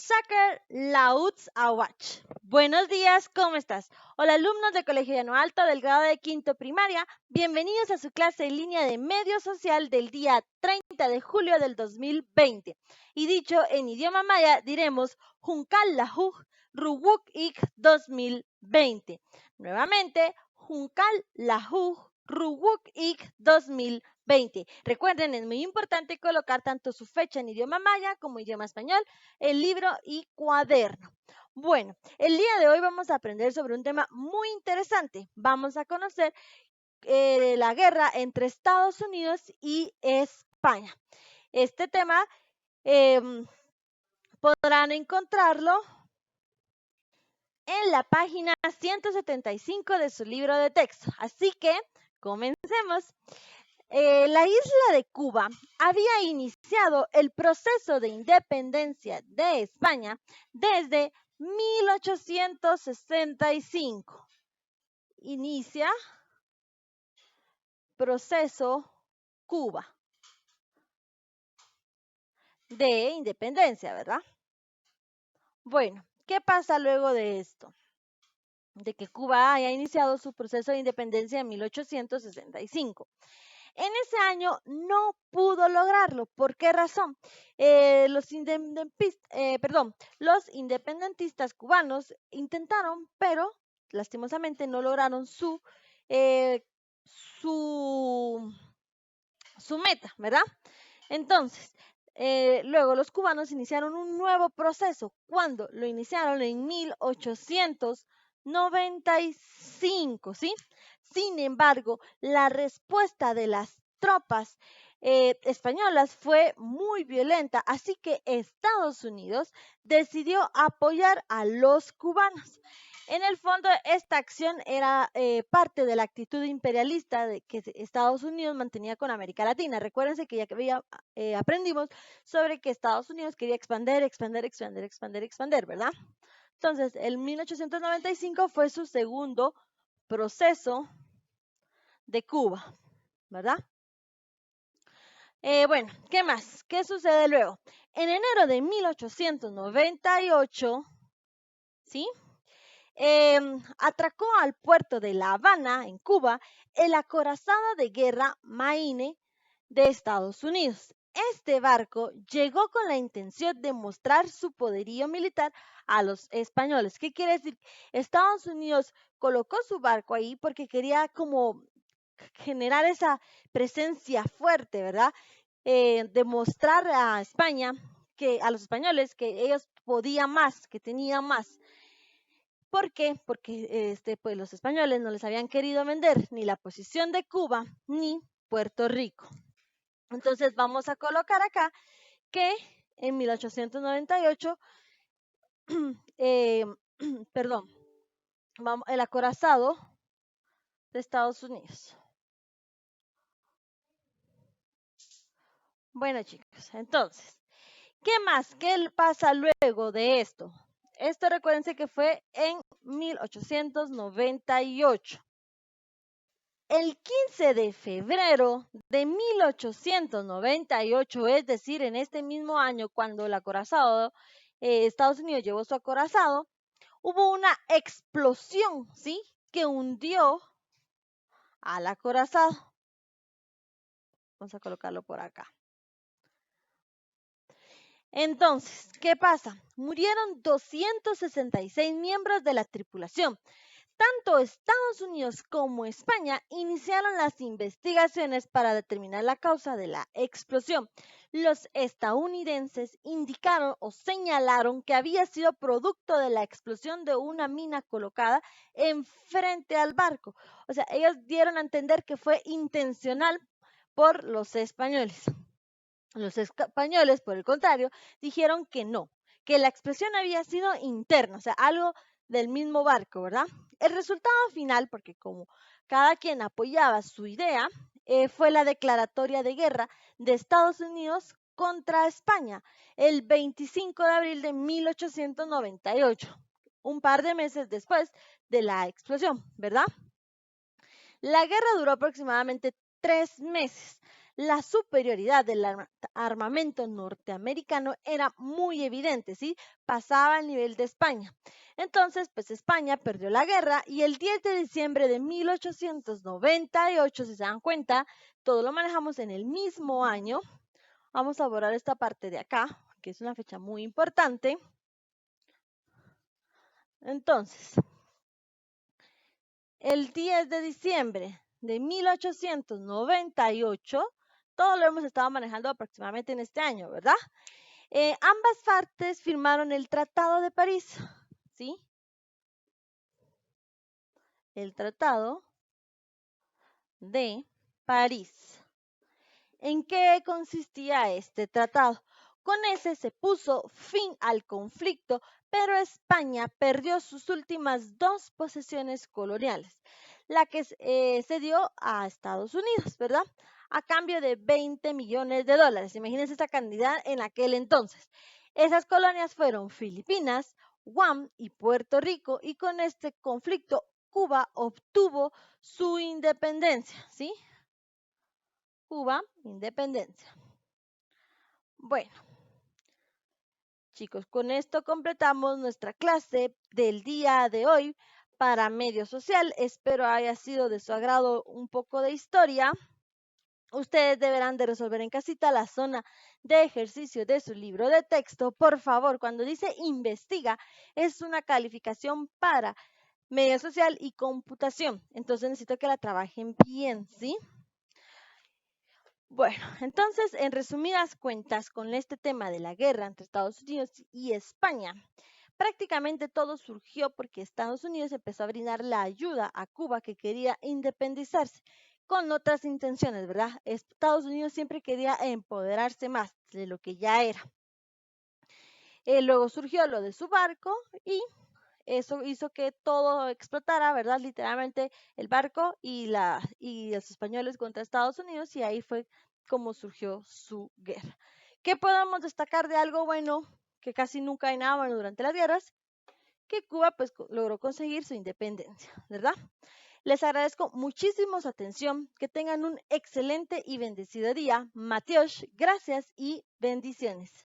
Saker Lauts Awach. Buenos días, ¿cómo estás? Hola alumnos del Colegio Llano Alto del grado de quinto primaria, bienvenidos a su clase en línea de medio social del día 30 de julio del 2020. Y dicho en idioma maya diremos Junkal Lahuj Ruwuk Ik 2020. Nuevamente, Junkal Lahuj Ruwuk Ik 2020. Recuerden, es muy importante colocar tanto su fecha en idioma maya como idioma español, el libro y cuaderno. Bueno, el día de hoy vamos a aprender sobre un tema muy interesante. Vamos a conocer la guerra entre Estados Unidos y España. Este tema podrán encontrarlo en la página 175 de su libro de texto. Así que comencemos. La isla de Cuba había iniciado el proceso de independencia de España desde 1865. Inicia proceso Cuba de independencia, ¿verdad? Bueno, ¿qué pasa luego de esto? De que Cuba haya iniciado su proceso de independencia en 1865. En ese año no pudo lograrlo. ¿Por qué razón? Los independentistas cubanos intentaron, pero lastimosamente no lograron su meta, ¿verdad? Entonces, luego los cubanos iniciaron un nuevo proceso. ¿Cuándo? Lo iniciaron en 1895, ¿sí? Sin embargo, la respuesta de las tropas españolas fue muy violenta, así que Estados Unidos decidió apoyar a los cubanos. En el fondo, esta acción era parte de la actitud imperialista que Estados Unidos mantenía con América Latina. Recuérdense que ya aprendimos sobre que Estados Unidos quería expandir, ¿verdad? Entonces, el 1895 fue su segundo proceso de Cuba, ¿verdad? Bueno, ¿qué más? ¿Qué sucede luego? En enero de 1898, ¿sí? Atracó al puerto de La Habana, en Cuba, el acorazado de guerra Maine de Estados Unidos. Este barco llegó con la intención de mostrar su poderío militar a los españoles. ¿Qué quiere decir? Estados Unidos colocó su barco ahí porque quería como generar esa presencia fuerte, ¿verdad? Demostrar a España, a los españoles, que ellos podían más, que tenían más. ¿Por qué? Porque pues los españoles no les habían querido vender ni la posición de Cuba ni Puerto Rico. Entonces vamos a colocar acá que en 1898, el acorazado de Estados Unidos. Bueno, chicos, entonces, ¿qué más? ¿Qué pasa luego de esto? Esto recuérdense que fue en 1898. El 15 de febrero de 1898, es decir, en este mismo año, cuando el acorazado, Estados Unidos llevó su acorazado, hubo una explosión, ¿sí? Que hundió al acorazado. Vamos a colocarlo por acá. Entonces, ¿qué pasa? Murieron 266 miembros de la tripulación. Tanto Estados Unidos como España iniciaron las investigaciones para determinar la causa de la explosión. Los estadounidenses indicaron o señalaron que había sido producto de la explosión de una mina colocada enfrente al barco. O sea, ellos dieron a entender que fue intencional por los españoles. Los españoles, por el contrario, dijeron que no, que la explosión había sido interna, o sea, algo del mismo barco, ¿verdad? El resultado final, porque como cada quien apoyaba su idea, fue la declaratoria de guerra de Estados Unidos contra España el 25 de abril de 1898, un par de meses después de la explosión, ¿verdad? La guerra duró aproximadamente 3 meses. la superioridad del armamento norteamericano era muy evidente, ¿sí? Pasaba al nivel de España. Entonces, pues España perdió la guerra y el 10 de diciembre de 1898, si se dan cuenta, todo lo manejamos en el mismo año. Vamos a borrar esta parte de acá, que es una fecha muy importante. Entonces, el 10 de diciembre de 1898, todo lo hemos estado manejando aproximadamente en este año, ¿verdad? Ambas partes firmaron el Tratado de París, ¿sí? El Tratado de París. ¿En qué consistía este tratado? Con ese se puso fin al conflicto, pero España perdió sus últimas dos posesiones coloniales, la que se dio a Estados Unidos, ¿verdad? A cambio de 20 millones de dólares. Imagínense esa cantidad en aquel entonces. Esas colonias fueron Filipinas, Guam y Puerto Rico, y con este conflicto Cuba obtuvo su independencia, ¿sí? Cuba, independencia. Bueno, chicos, con esto completamos nuestra clase del día de hoy para medio social. Espero haya sido de su agrado un poco de historia. Ustedes deberán de resolver en casita la zona de ejercicio de su libro de texto. Por favor, cuando dice investiga, es una calificación para medio social y computación. Entonces necesito que la trabajen bien, ¿sí? Bueno, entonces, en resumidas cuentas, con este tema de la guerra entre Estados Unidos y España, prácticamente todo surgió porque Estados Unidos empezó a brindar la ayuda a Cuba que quería independizarse con otras intenciones, ¿verdad? Estados Unidos siempre quería empoderarse más de lo que ya era. Luego surgió lo de su barco y eso hizo que todo explotara, ¿verdad? Literalmente el barco y los españoles contra Estados Unidos, y ahí fue como surgió su guerra. ¿Qué podemos destacar de algo bueno? Que casi nunca hay nada bueno durante las guerras, que Cuba pues logró conseguir su independencia, ¿verdad? Les agradezco muchísimo su atención, que tengan un excelente y bendecido día. Mateos, gracias y bendiciones.